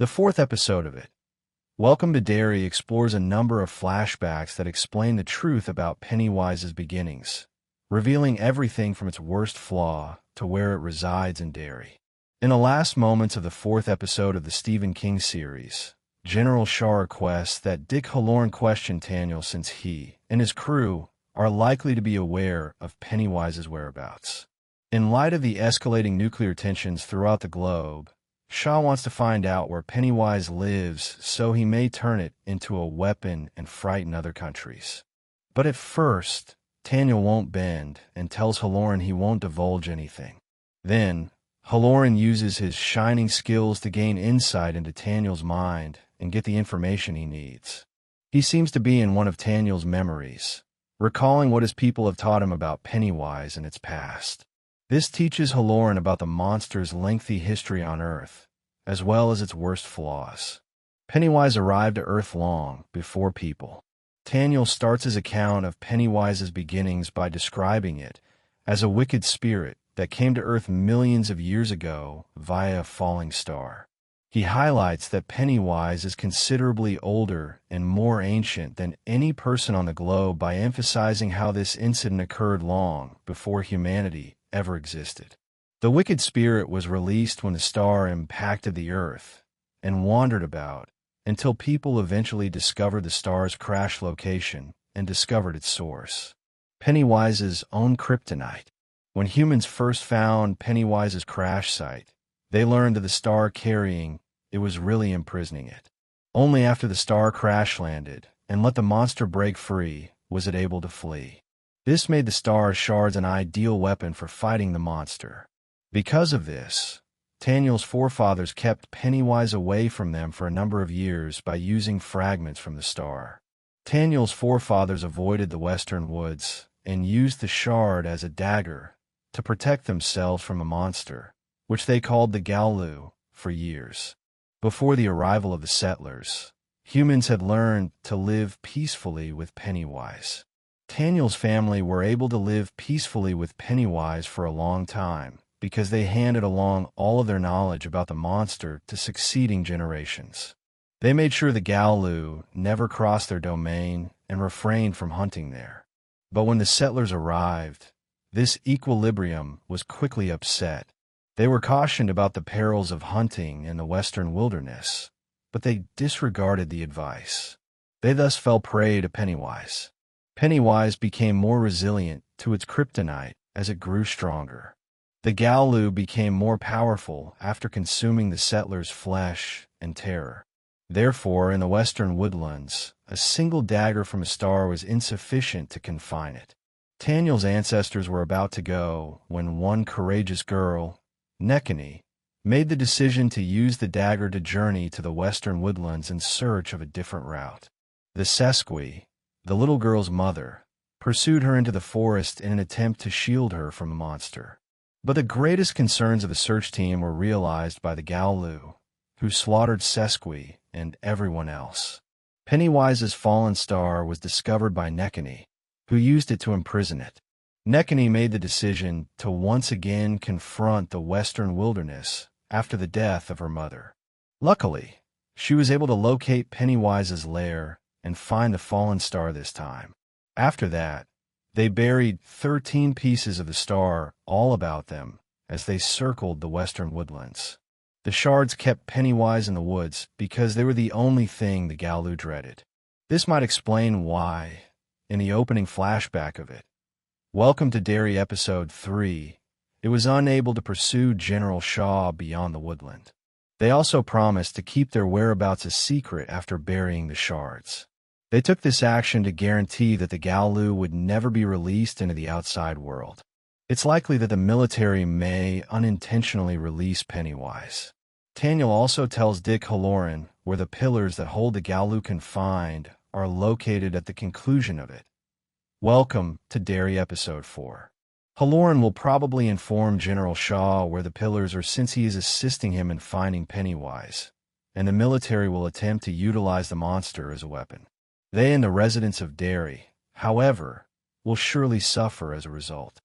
The fourth episode of it, Welcome to Derry, explores a number of flashbacks that explain the truth about Pennywise's beginnings, revealing everything from its worst flaw to where it resides in Derry. In the last moments of the fourth episode of the Stephen King series, General Shaw requests that Dick Hallorann question Taniel since he and his crew are likely to be aware of Pennywise's whereabouts. In light of the escalating nuclear tensions throughout the globe, Shaw wants to find out where Pennywise lives so he may turn it into a weapon and frighten other countries. But at first, Taniel won't bend and tells Hallorann he won't divulge anything. Then, Hallorann uses his shining skills to gain insight into Taniel's mind and get the information he needs. He seems to be in one of Taniel's memories, recalling what his people have taught him about Pennywise and its past. This teaches Hallorann about the monster's lengthy history on Earth, as well as its worst flaws. Pennywise arrived to Earth long before people. Taniel starts his account of Pennywise's beginnings by describing it as a wicked spirit that came to Earth millions of years ago via a falling star. He highlights that Pennywise is considerably older and more ancient than any person on the globe by emphasizing how this incident occurred long before humanity ever existed. The wicked spirit was released when the star impacted the Earth and wandered about until people eventually discovered the star's crash location and discovered its source, Pennywise's own kryptonite. When humans first found Pennywise's crash site, they learned that the star carrying it was really imprisoning it. Only after the star crash landed and let the monster break free was it able to flee. This made the star's shards an ideal weapon for fighting the monster. Because of this, Taniel's forefathers kept Pennywise away from them for a number of years by using fragments from the star. Taniel's forefathers avoided the western woods and used the shard as a dagger to protect themselves from a monster, which they called the Gallu, for years. Before the arrival of the settlers, humans had learned to live peacefully with Pennywise. Taniel's family were able to live peacefully with Pennywise for a long time because they handed along all of their knowledge about the monster to succeeding generations. They made sure the Gallu never crossed their domain and refrained from hunting there. But when the settlers arrived, this equilibrium was quickly upset. They were cautioned about the perils of hunting in the western wilderness, but they disregarded the advice. They thus fell prey to Pennywise. Pennywise became more resilient to its kryptonite as it grew stronger. The Gallu became more powerful after consuming the settlers' flesh and terror. Therefore, in the western woodlands, a single dagger from a star was insufficient to confine it. Taniel's ancestors were about to go when one courageous girl, Nekani, made the decision to use the dagger to journey to the western woodlands in search of a different route. The Sesqui, the little girl's mother, pursued her into the forest in an attempt to shield her from the monster. But the greatest concerns of the search team were realized by the Gallu, who slaughtered Sesqui and everyone else. Pennywise's fallen star was discovered by Nekani, who used it to imprison it. Nekani made the decision to once again confront the western wilderness after the death of her mother. Luckily, she was able to locate Pennywise's lair and find the fallen star this time. After that, they buried 13 pieces of the star all about them as they circled the western woodlands. The shards kept Pennywise in the woods because they were the only thing the Gallu dreaded. This might explain why, in the opening flashback of it, Welcome to Derry Episode 3, it was unable to pursue General Shaw beyond the woodland. They also promised to keep their whereabouts a secret after burying the shards. They took this action to guarantee that the Gallu would never be released into the outside world. It's likely that the military may unintentionally release Pennywise. Taniel also tells Dick Hallorann where the pillars that hold the Gallu confined are located at the conclusion of it. Welcome to Derry Episode 4. Hallorann will probably inform General Shaw where the pillars are since he is assisting him in finding Pennywise, and the military will attempt to utilize the monster as a weapon. They and the residents of Derry, however, will surely suffer as a result.